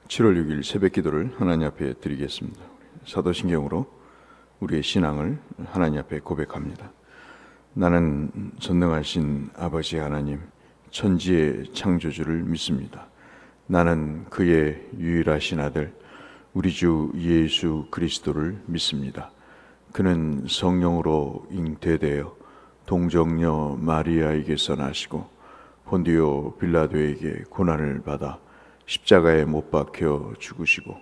7월 6일 새벽 기도를 하나님 앞에 드리겠습니다. 사도신경으로 우리의 신앙을 하나님 앞에 고백합니다. 나는 전능하신 아버지 하나님, 천지의 창조주를 믿습니다. 나는 그의 유일하신 아들, 우리 주 예수 그리스도를 믿습니다. 그는 성령으로 잉태되어 동정녀 마리아에게서 나시고 본디오 빌라도에게 고난을 받아 십자가에 못 박혀 죽으시고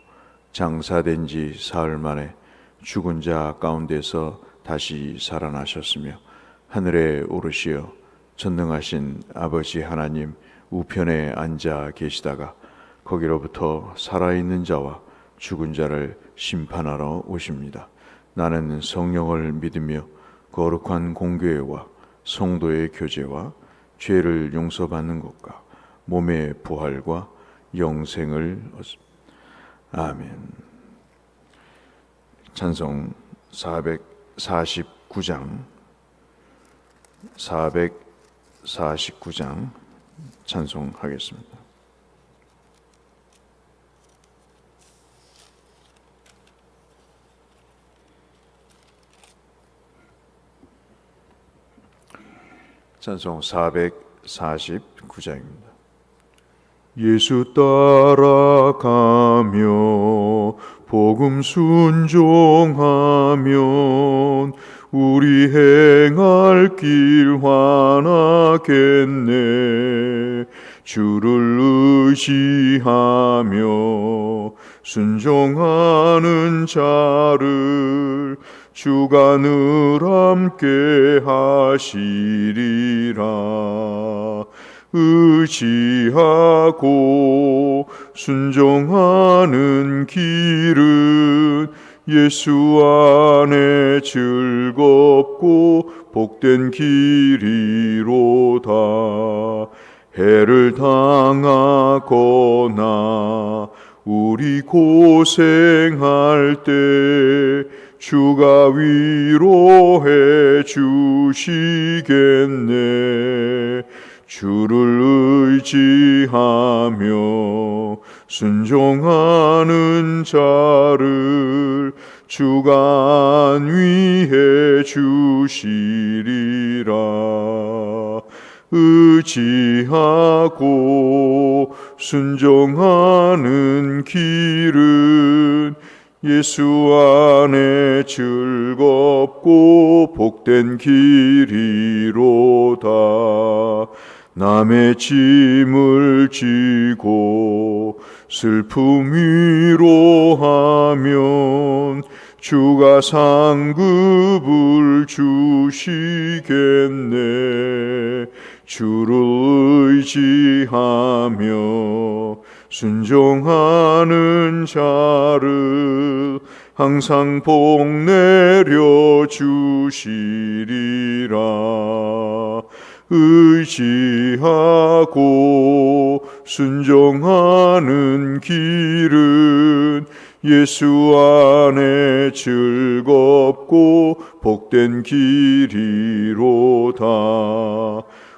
장사된 지 사흘 만에 죽은 자 가운데서 다시 살아나셨으며 하늘에 오르시어 전능하신 아버지 하나님 우편에 앉아 계시다가 거기로부터 살아있는 자와 죽은 자를 심판하러 오십니다. 나는 성령을 믿으며 거룩한 공교회와 성도의 교제와 죄를 용서받는 것과 몸의 부활과 영생을 얻습니다. 아멘. 찬송 449장 찬송하겠습니다. 찬송 449장입니다. 예수 따라가며 복음 순종하면 우리 행할 길 환하겠네. 주를 의지하며 순종하는 자를 주가 늘 함께 하시리라. 의지하고 순종하는 길은 예수 안에 즐겁고 복된 길이로다. 해를 당하거나 우리 고생할 때 주가 위로해 주시겠네. 주를 의지하며 순종하는 자를 주가 안위해 주시리라. 의지하고 순종하는 길은 예수 안에 즐겁고 복된 길이로다. 남의 짐을 지고 슬픔 위로하면 주가 상급을 주시겠네. 주를 의지하며 순종하는 자를 항상 복 내려 주시리라. 의지하고 순종하는 길은 예수 안에 즐겁고 복된 길이로다.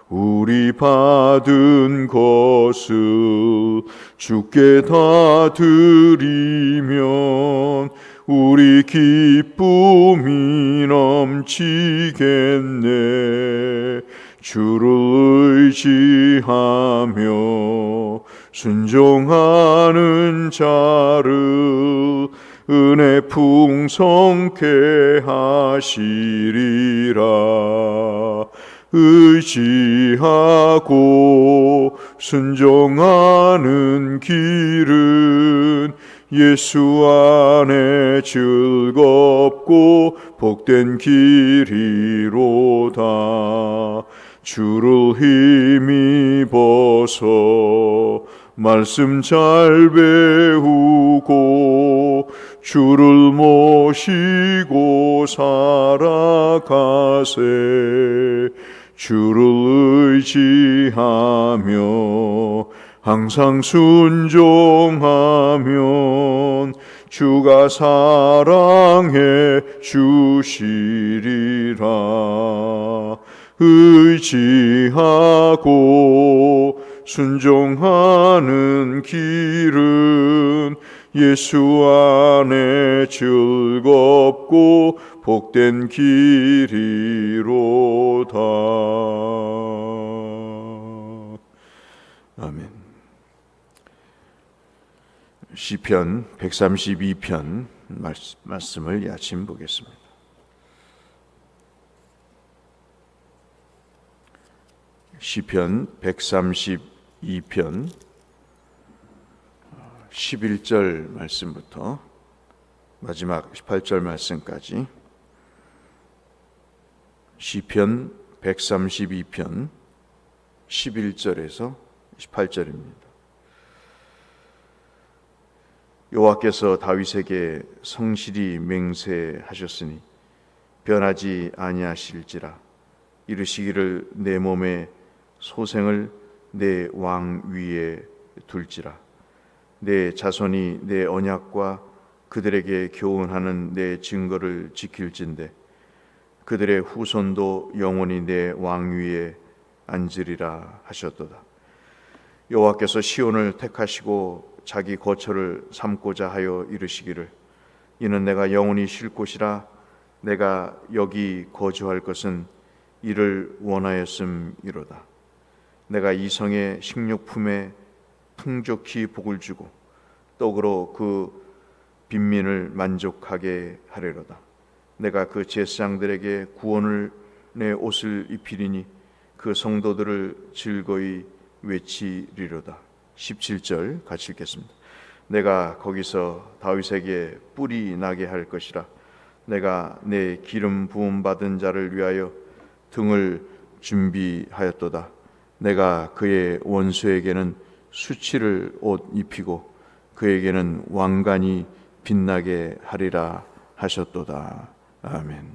우리 받은 것을 주께 다 드리면 우리 기쁨이 넘치겠네. 주를 의지하며 순종하는 자를 은혜 풍성케 하시리라. 의지하고 순종하는 길은 예수 안에 즐겁고 복된 길이로다. 주를 힘입어서 말씀 잘 배우고 주를 모시고 살아가세. 주를 의지하며 항상 순종하면 주가 사랑해 주시리라. 의지하고 순종하는 길은 예수 안에 즐겁고 복된 길이로다. 아멘. 시편 132편 말씀을 야침 보겠습니다. 시편 132편 11절 말씀부터 마지막 18절 말씀까지, 시편 132편 11절에서 18절입니다. 여호와께서 다윗에게 성실히 맹세하셨으니 변하지 아니하실지라. 이르시기를 내 몸에 소생을 내 왕 위에 둘지라. 내 자손이 내 언약과 그들에게 교훈하는 내 증거를 지킬진대 그들의 후손도 영원히 내 왕 위에 앉으리라 하셨도다. 여호와께서 시온을 택하시고 자기 거처를 삼고자 하여 이르시기를 이는 내가 영원히 쉴 곳이라. 내가 여기 거주할 것은 이를 원하였음이로다. 내가 이 성의 식료품에 풍족히 복을 주고 떡으로 그 빈민을 만족하게 하리로다. 내가 그 제사장들에게 구원을 내 옷을 입히리니 그 성도들을 즐거이 외치리로다. 17절 같이 읽겠습니다. 내가 거기서 다윗에게 뿔이 나게 할 것이라. 내가 내 기름 부음 받은 자를 위하여 등을 준비하였도다. 내가 그의 원수에게는 수치를 옷 입히고 그에게는 왕관이 빛나게 하리라 하셨도다. 아멘.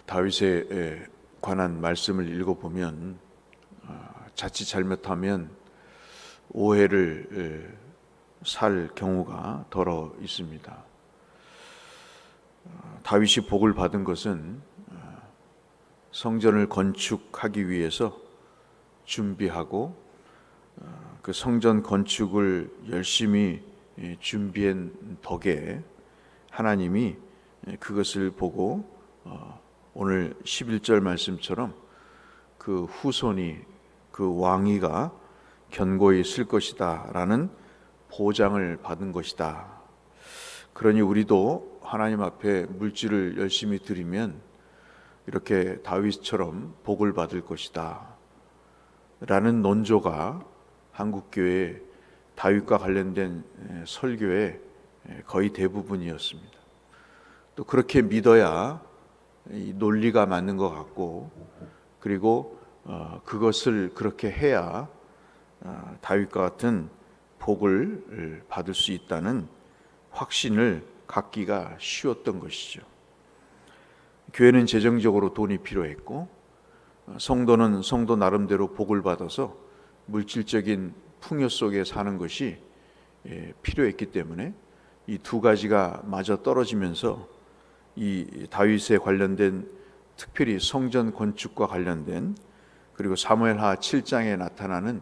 다윗에 관한 말씀을 읽어보면 자칫 잘못하면 오해를 살 경우가 더러 있습니다. 다윗이 복을 받은 것은 성전을 건축하기 위해서 준비하고 그 성전 건축을 열심히 준비한 덕에 하나님이 그것을 보고 오늘 11절 말씀처럼 그 후손이, 그 왕위가 견고히 쓸 것이다 라는 보장을 받은 것이다. 그러니 우리도 하나님 앞에 물질을 열심히 드리면 이렇게 다윗처럼 복을 받을 것이다 라는 논조가 한국교회 다윗과 관련된 설교의 거의 대부분이었습니다. 또 그렇게 믿어야 이 논리가 맞는 것 같고, 그리고 그것을 그렇게 해야 다윗과 같은 복을 받을 수 있다는 확신을 갖기가 쉬웠던 것이죠. 교회는 재정적으로 돈이 필요했고, 성도는 성도 나름대로 복을 받아서 물질적인 풍요 속에 사는 것이 필요했기 때문에 이 두 가지가 마저 떨어지면서 이 다윗에 관련된, 특별히 성전 건축과 관련된, 그리고 사무엘하 7장에 나타나는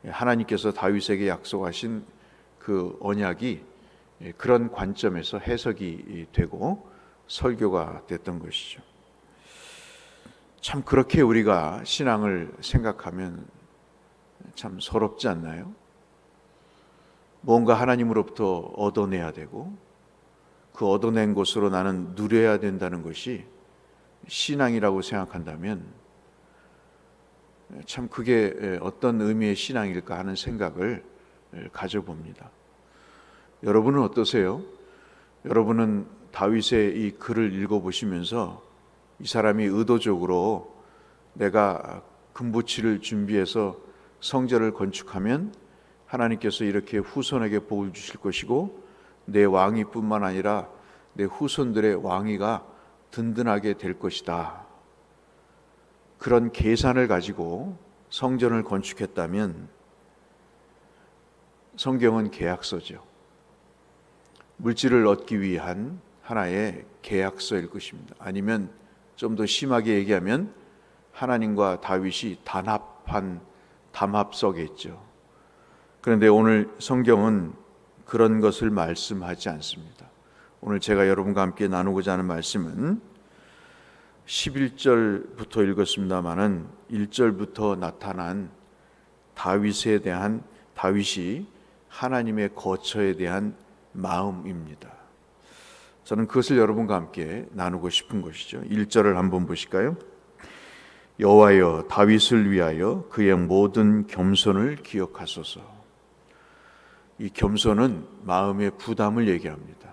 하나님께서 다윗에게 약속하신 그 언약이 그런 관점에서 해석이 되고 설교가 됐던 것이죠. 참 그렇게 우리가 신앙을 생각하면 참 서럽지 않나요? 뭔가 하나님으로부터 얻어내야 되고 그 얻어낸 것으로 나는 누려야 된다는 것이 신앙이라고 생각한다면 참 그게 어떤 의미의 신앙일까 하는 생각을 가져봅니다. 여러분은 어떠세요? 여러분은 다윗의 이 글을 읽어보시면서 이 사람이 의도적으로 내가 금붙이를 준비해서 성전을 건축하면 하나님께서 이렇게 후손에게 복을 주실 것이고 내 왕위뿐만 아니라 내 후손들의 왕위가 든든하게 될 것이다, 그런 계산을 가지고 성전을 건축했다면 성경은 계약서죠. 물질을 얻기 위한 하나의 계약서일 것입니다. 아니면 좀 더 심하게 얘기하면 하나님과 다윗이 단합한 담합서겠죠. 그런데 오늘 성경은 그런 것을 말씀하지 않습니다. 오늘 제가 여러분과 함께 나누고자 하는 말씀은 11절부터 읽었습니다마는 1절부터 나타난 다윗이 하나님의 거처에 대한 마음입니다. 저는 그것을 여러분과 함께 나누고 싶은 것이죠. 1절을 한번 보실까요? 여호와여, 다윗을 위하여 그의 모든 겸손을 기억하소서. 이 겸손은 마음의 부담을 얘기합니다.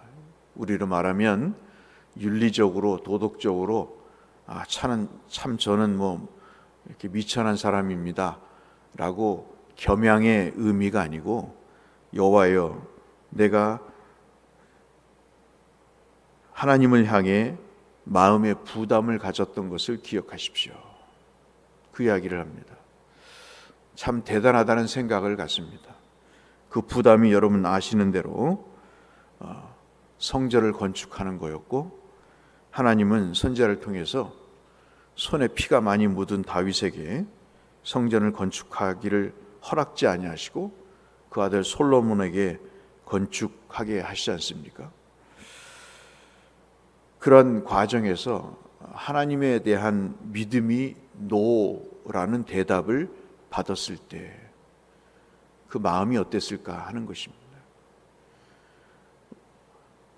우리로 말하면 윤리적으로, 도덕적으로 참 저는 이렇게 미천한 사람입니다 라고 겸양의 의미가 아니고, 여호와여, 내가 하나님을 향해 마음의 부담을 가졌던 것을 기억하십시오. 그 이야기를 합니다. 참 대단하다는 생각을 갖습니다. 그 부담이 여러분 아시는 대로 성전을 건축하는 거였고, 하나님은 선지자를 통해서 손에 피가 많이 묻은 다윗에게 성전을 건축하기를 허락지 아니하시고 그 아들 솔로몬에게 건축하게 하시지 않습니까? 그런 과정에서 하나님에 대한 믿음이 노라는 대답을 받았을 때 그 마음이 어땠을까 하는 것입니다.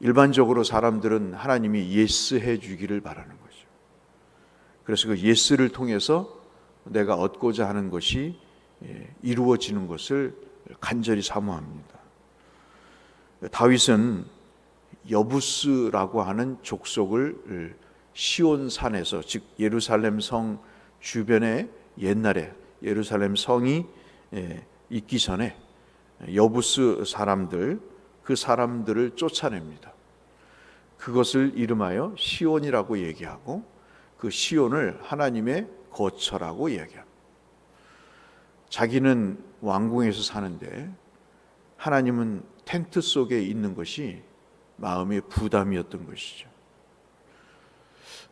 일반적으로 사람들은 하나님이 예스 해주기를 바라는 거죠. 그래서 그 예스를 통해서 내가 얻고자 하는 것이 이루어지는 것을 간절히 사모합니다. 다윗은 여부스라고 하는 족속을 시온산에서, 즉 예루살렘 성 주변에, 옛날에 예루살렘 성이 있기 전에 여부스 사람들, 그 사람들을 쫓아냅니다. 그것을 이름하여 시온이라고 얘기하고, 그 시온을 하나님의 거처라고 이야기합니다. 자기는 왕궁에서 사는데 하나님은 텐트 속에 있는 것이 마음의 부담이었던 것이죠.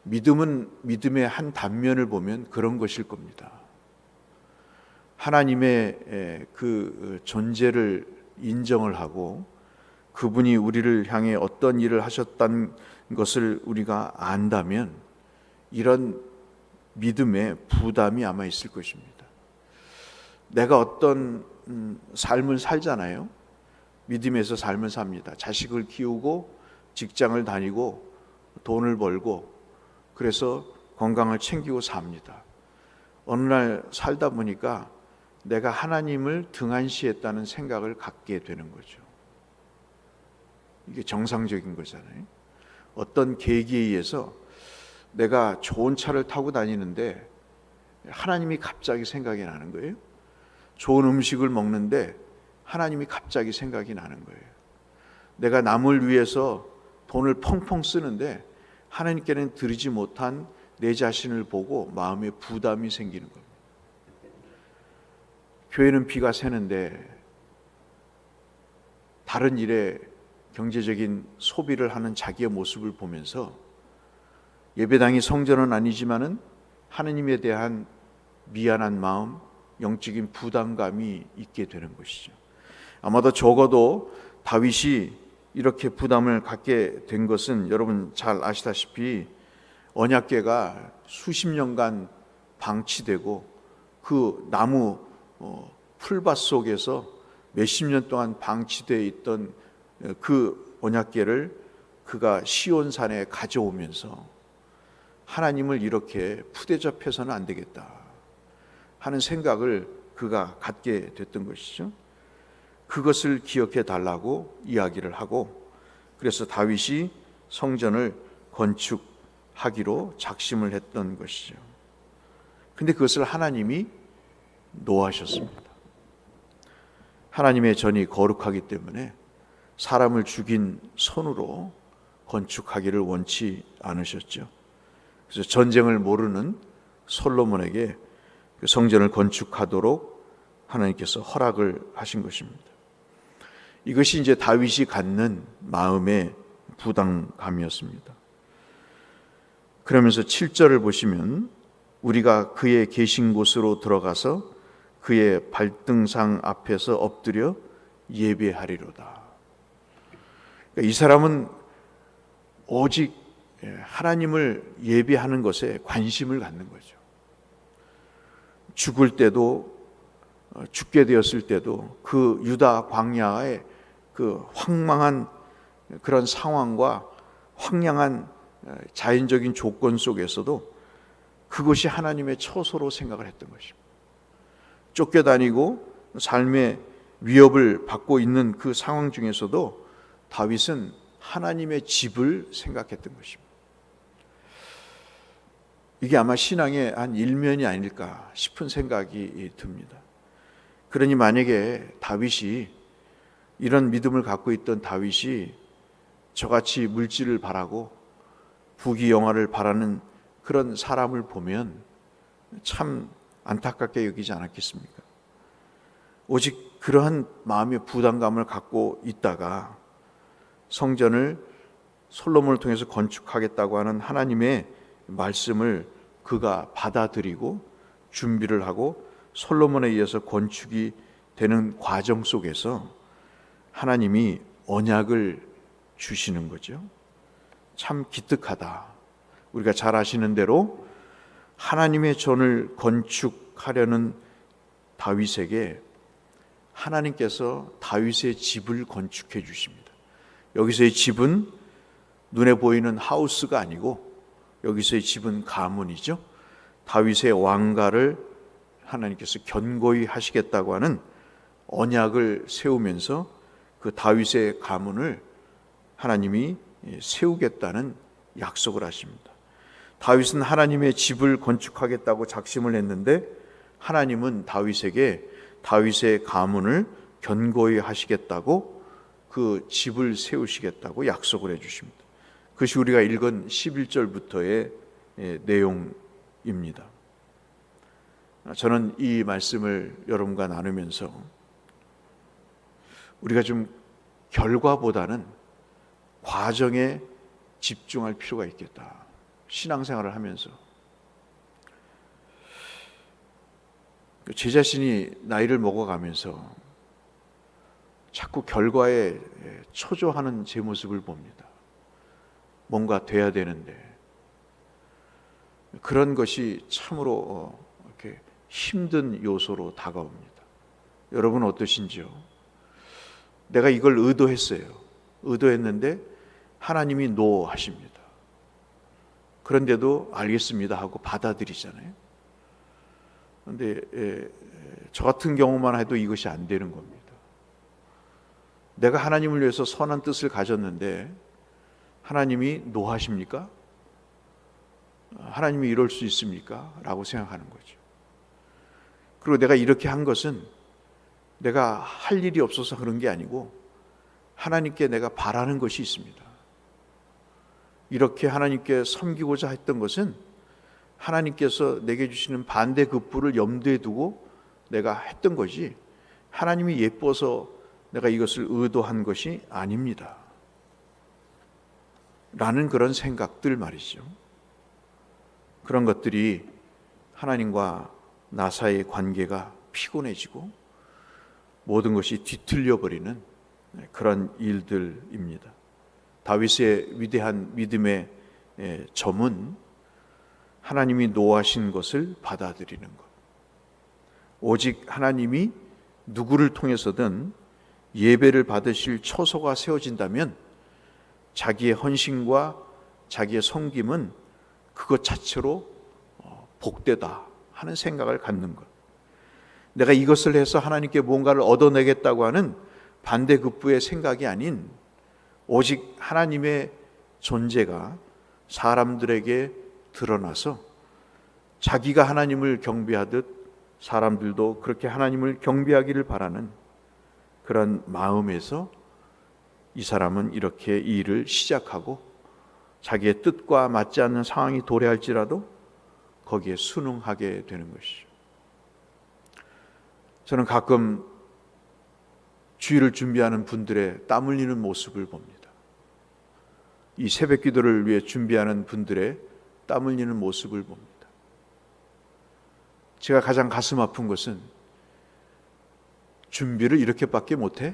믿음은, 믿음의 한 단면을 보면 그런 것일 겁니다. 하나님의 그 존재를 인정을 하고 그분이 우리를 향해 어떤 일을 하셨다는 것을 우리가 안다면 이런 믿음의 부담이 아마 있을 것입니다. 내가 어떤 삶을 살잖아요. 믿음에서 삶을 삽니다. 자식을 키우고 직장을 다니고 돈을 벌고 그래서 건강을 챙기고 삽니다. 어느 날 살다 보니까 내가 하나님을 등한시했다는 생각을 갖게 되는 거죠. 이게 정상적인 거잖아요. 어떤 계기에 의해서 내가 좋은 차를 타고 다니는데 하나님이 갑자기 생각이 나는 거예요. 좋은 음식을 먹는데 하나님이 갑자기 생각이 나는 거예요. 내가 남을 위해서 돈을 펑펑 쓰는데 하나님께는 드리지 못한 내 자신을 보고 마음에 부담이 생기는 겁니다. 교회는 비가 새는데 다른 일에 경제적인 소비를 하는 자기의 모습을 보면서 예배당이 성전은 아니지만은 하느님에 대한 미안한 마음, 영적인 부담감이 있게 되는 것이죠. 아마도 적어도 다윗이 이렇게 부담을 갖게 된 것은 여러분 잘 아시다시피 언약궤가 수십 년간 방치되고 그 나무 풀밭 속에서 몇십 년 동안 방치되어 있던 그 언약궤를 그가 시온산에 가져오면서 하나님을 이렇게 푸대접해서는 안 되겠다 하는 생각을 그가 갖게 됐던 것이죠. 그것을 기억해 달라고 이야기를 하고, 그래서 다윗이 성전을 건축하기로 작심을 했던 것이죠. 근데 그것을 하나님이 노하셨습니다. 하나님의 전이 거룩하기 때문에 사람을 죽인 손으로 건축하기를 원치 않으셨죠. 그래서 전쟁을 모르는 솔로몬에게 그 성전을 건축하도록 하나님께서 허락을 하신 것입니다. 이것이 이제 다윗이 갖는 마음의 부담감이었습니다. 그러면서 7절을 보시면 우리가 그의 계신 곳으로 들어가서 그의 발등상 앞에서 엎드려 예배하리로다. 그러니까 이 사람은 오직 하나님을 예배하는 것에 관심을 갖는 거죠. 죽을 때도, 죽게 되었을 때도 그 유다 광야의 그 황망한 그런 상황과 황량한 자연적인 조건 속에서도 그것이 하나님의 처소로 생각을 했던 것입니다. 쫓겨다니고 삶의 위협을 받고 있는 그 상황 중에서도 다윗은 하나님의 집을 생각했던 것입니다. 이게 아마 신앙의 한 일면이 아닐까 싶은 생각이 듭니다. 그러니 만약에 다윗이, 이런 믿음을 갖고 있던 다윗이 저같이 물질을 바라고 부귀영화를 바라는 그런 사람을 보면 참 안타깝게 여기지 않았겠습니까? 오직 그러한 마음의 부담감을 갖고 있다가 성전을 솔로몬을 통해서 건축하겠다고 하는 하나님의 말씀을 그가 받아들이고 준비를 하고 솔로몬에 의해서 건축이 되는 과정 속에서 하나님이 언약을 주시는 거죠. 참 기특하다. 우리가 잘 아시는 대로 하나님의 전을 건축하려는 다윗에게 하나님께서 다윗의 집을 건축해 주십니다. 여기서의 집은 눈에 보이는 하우스가 아니고 여기서의 집은 가문이죠. 다윗의 왕가를 하나님께서 견고히 하시겠다고 하는 언약을 세우면서 그 다윗의 가문을 하나님이 세우겠다는 약속을 하십니다. 다윗은 하나님의 집을 건축하겠다고 작심을 했는데 하나님은 다윗에게 다윗의 가문을 견고히 하시겠다고 그 집을 세우시겠다고 약속을 해 주십니다. 그것이 우리가 읽은 11절부터의 내용입니다. 저는 이 말씀을 여러분과 나누면서 우리가 좀 결과보다는 과정에 집중할 필요가 있겠다. 신앙생활을 하면서 제 자신이 나이를 먹어가면서 자꾸 결과에 초조하는 제 모습을 봅니다. 뭔가 돼야 되는데 그런 것이 참으로 이렇게 힘든 요소로 다가옵니다. 여러분은 어떠신지요? 내가 이걸 의도했는데 하나님이 노 하십니다. 그런데도 알겠습니다 하고 받아들이잖아요. 그런데 저 같은 경우만 해도 이것이 안 되는 겁니다. 내가 하나님을 위해서 선한 뜻을 가졌는데 하나님이 노 하십니까? 하나님이 이럴 수 있습니까? 라고 생각하는 거죠. 그리고 내가 이렇게 한 것은 내가 할 일이 없어서 그런 게 아니고 하나님께 내가 바라는 것이 있습니다. 이렇게 하나님께 섬기고자 했던 것은 하나님께서 내게 주시는 반대급부를 염두에 두고 내가 했던 것이 하나님이 예뻐서 내가 이것을 의도한 것이 아닙니다. 라는 그런 생각들 말이죠. 그런 것들이 하나님과 나 사이의 관계가 피곤해지고 모든 것이 뒤틀려 버리는 그런 일들입니다. 다윗의 위대한 믿음의 점은 하나님이 노하신 것을 받아들이는 것. 오직 하나님이 누구를 통해서든 예배를 받으실 처소가 세워진다면 자기의 헌신과 자기의 섬김은 그것 자체로 복되다 하는 생각을 갖는 것. 내가 이것을 해서 하나님께 뭔가를 얻어내겠다고 하는 반대급부의 생각이 아닌 오직 하나님의 존재가 사람들에게 드러나서 자기가 하나님을 경배하듯 사람들도 그렇게 하나님을 경배하기를 바라는 그런 마음에서 이 사람은 이렇게 이 일을 시작하고 자기의 뜻과 맞지 않는 상황이 도래할지라도 거기에 순응하게 되는 것이죠. 저는 가끔 주일을 준비하는 분들의 땀 흘리는 모습을 봅니다. 이 새벽 기도를 위해 준비하는 분들의 땀 흘리는 모습을 봅니다. 제가 가장 가슴 아픈 것은 준비를 이렇게밖에 못해?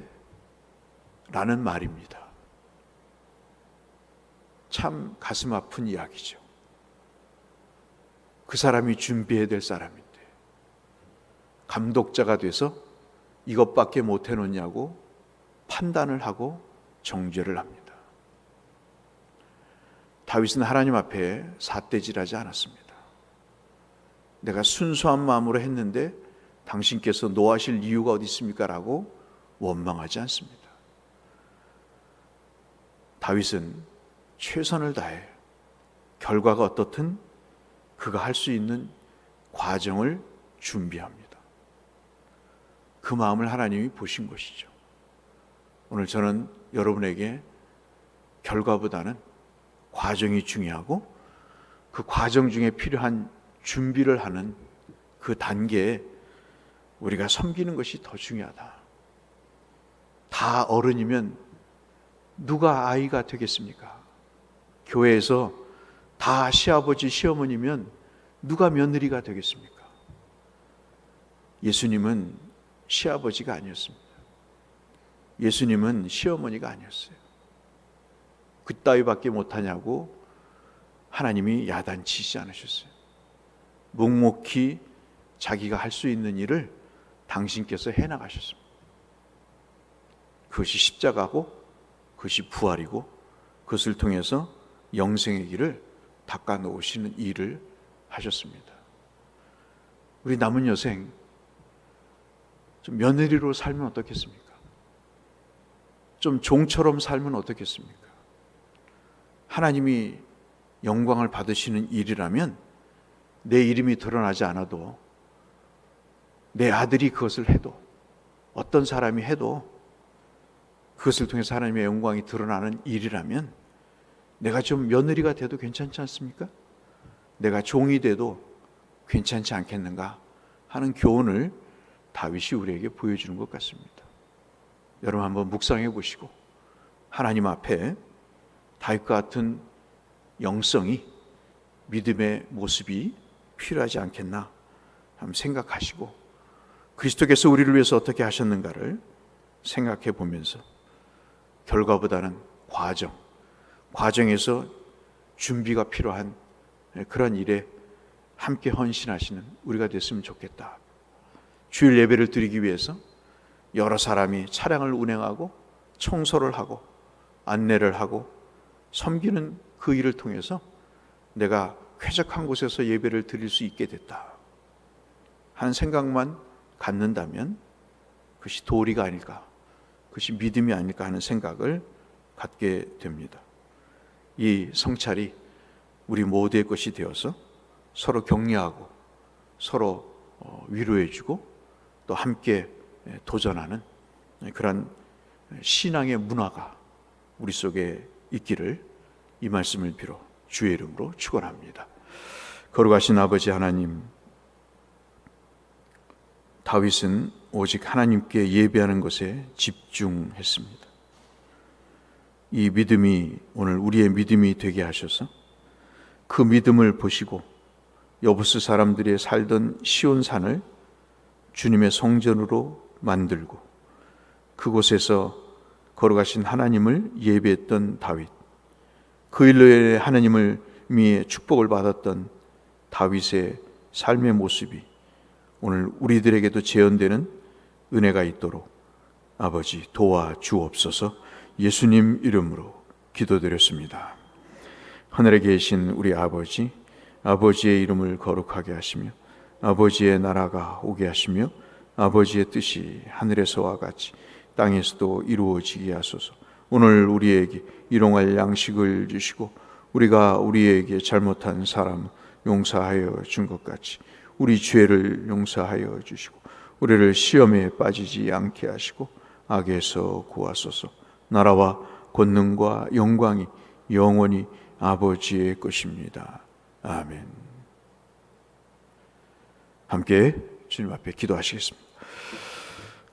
라는 말입니다. 참 가슴 아픈 이야기죠. 그 사람이 준비해야 될 사람인데 감독자가 돼서 이것밖에 못 해놓냐고 판단을 하고 정죄를 합니다. 다윗은 하나님 앞에 삿대질하지 않았습니다. 내가 순수한 마음으로 했는데 당신께서 노하실 이유가 어디 있습니까? 라고 원망하지 않습니다. 다윗은 최선을 다해 결과가 어떻든 그가 할 수 있는 과정을 준비합니다. 그 마음을 하나님이 보신 것이죠. 오늘 저는 여러분에게 결과보다는 과정이 중요하고 그 과정 중에 필요한 준비를 하는 그 단계에 우리가 섬기는 것이 더 중요하다. 다 어른이면 누가 아이가 되겠습니까? 교회에서 다 시아버지 시어머니면 누가 며느리가 되겠습니까? 예수님은 시아버지가 아니었습니다. 예수님은 시어머니가 아니었어요. 그따위밖에 못하냐고 하나님이 야단치지 않으셨어요. 묵묵히 자기가 할 수 있는 일을 당신께서 해나가셨습니다. 그것이 십자가고 그것이 부활이고 그것을 통해서 영생의 길을 닦아 놓으시는 일을 하셨습니다. 우리 남은 여생 좀 며느리로 살면 어떻겠습니까? 좀 종처럼 살면 어떻겠습니까? 하나님이 영광을 받으시는 일이라면 내 이름이 드러나지 않아도 내 아들이 그것을 해도 어떤 사람이 해도 그것을 통해서 하나님의 영광이 드러나는 일이라면 내가 좀 며느리가 돼도 괜찮지 않습니까? 내가 종이 돼도 괜찮지 않겠는가 하는 교훈을 다윗이 우리에게 보여주는 것 같습니다. 여러분 한번 묵상해 보시고 하나님 앞에 다윗과 같은 영성이 믿음의 모습이 필요하지 않겠나 한번 생각하시고 그리스도께서 우리를 위해서 어떻게 하셨는가를 생각해 보면서 결과보다는 과정에서 준비가 필요한 그런 일에 함께 헌신하시는 우리가 됐으면 좋겠다. 주일 예배를 드리기 위해서 여러 사람이 차량을 운행하고 청소를 하고 안내를 하고 섬기는 그 일을 통해서 내가 쾌적한 곳에서 예배를 드릴 수 있게 됐다 하는 생각만 갖는다면 그것이 도리가 아닐까, 그것이 믿음이 아닐까 하는 생각을 갖게 됩니다. 이 성찰이 우리 모두의 것이 되어서 서로 격려하고 서로 위로해주고 또 함께 도전하는 그런 신앙의 문화가 우리 속에 있기를 이 말씀을 빌어 주의 이름으로 축원합니다. 거룩하신 아버지 하나님, 다윗은 오직 하나님께 예배하는 것에 집중했습니다. 이 믿음이 오늘 우리의 믿음이 되게 하셔서 그 믿음을 보시고 여부스 사람들이 살던 시온산을 주님의 성전으로 만들고 그곳에서 거룩하신 하나님을 예배했던 다윗, 그 일로 인해 하나님을 미에 축복을 받았던 다윗의 삶의 모습이 오늘 우리들에게도 재현되는 은혜가 있도록 아버지 도와주옵소서. 예수님 이름으로 기도드렸습니다. 하늘에 계신 우리 아버지, 아버지의 이름을 거룩하게 하시며 아버지의 나라가 오게 하시며 아버지의 뜻이 하늘에서와 같이 땅에서도 이루어지게 하소서. 오늘 우리에게 일용할 양식을 주시고 우리가 우리에게 잘못한 사람 용서하여 준 것 같이 우리 죄를 용서하여 주시고 우리를 시험에 빠지지 않게 하시고 악에서 구하소서. 나라와 권능과 영광이 영원히 아버지의 것입니다. 아멘. 함께 주님 앞에 기도하시겠습니다.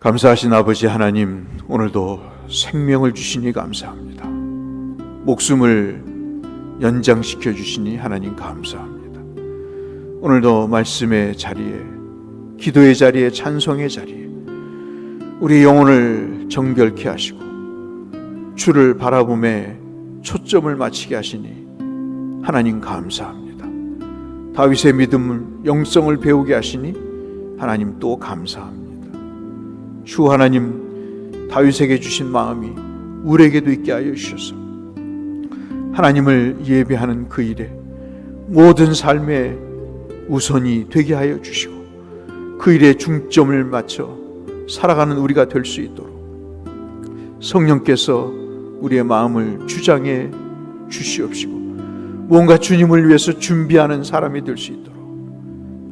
감사하신 아버지 하나님, 오늘도 생명을 주시니 감사합니다. 목숨을 연장시켜 주시니 하나님 감사합니다. 오늘도 말씀의 자리에, 기도의 자리에, 찬송의 자리에 우리 영혼을 정결케 하시고 주를 바라봄에 초점을 맞추게 하시니 하나님 감사합니다. 다윗의 믿음을 영성을 배우게 하시니 하나님 또 감사합니다. 주 하나님, 다윗에게 주신 마음이 우리에게도 있게 하여 주셔서 하나님을 예배하는 그 일에 모든 삶의 우선이 되게 하여 주시고 그 일에 중점을 맞춰 살아가는 우리가 될 수 있도록 성령께서 우리의 마음을 주장해 주시옵시고 뭔가 주님을 위해서 준비하는 사람이 될 수 있도록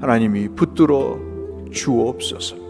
하나님이 붙들어 주옵소서.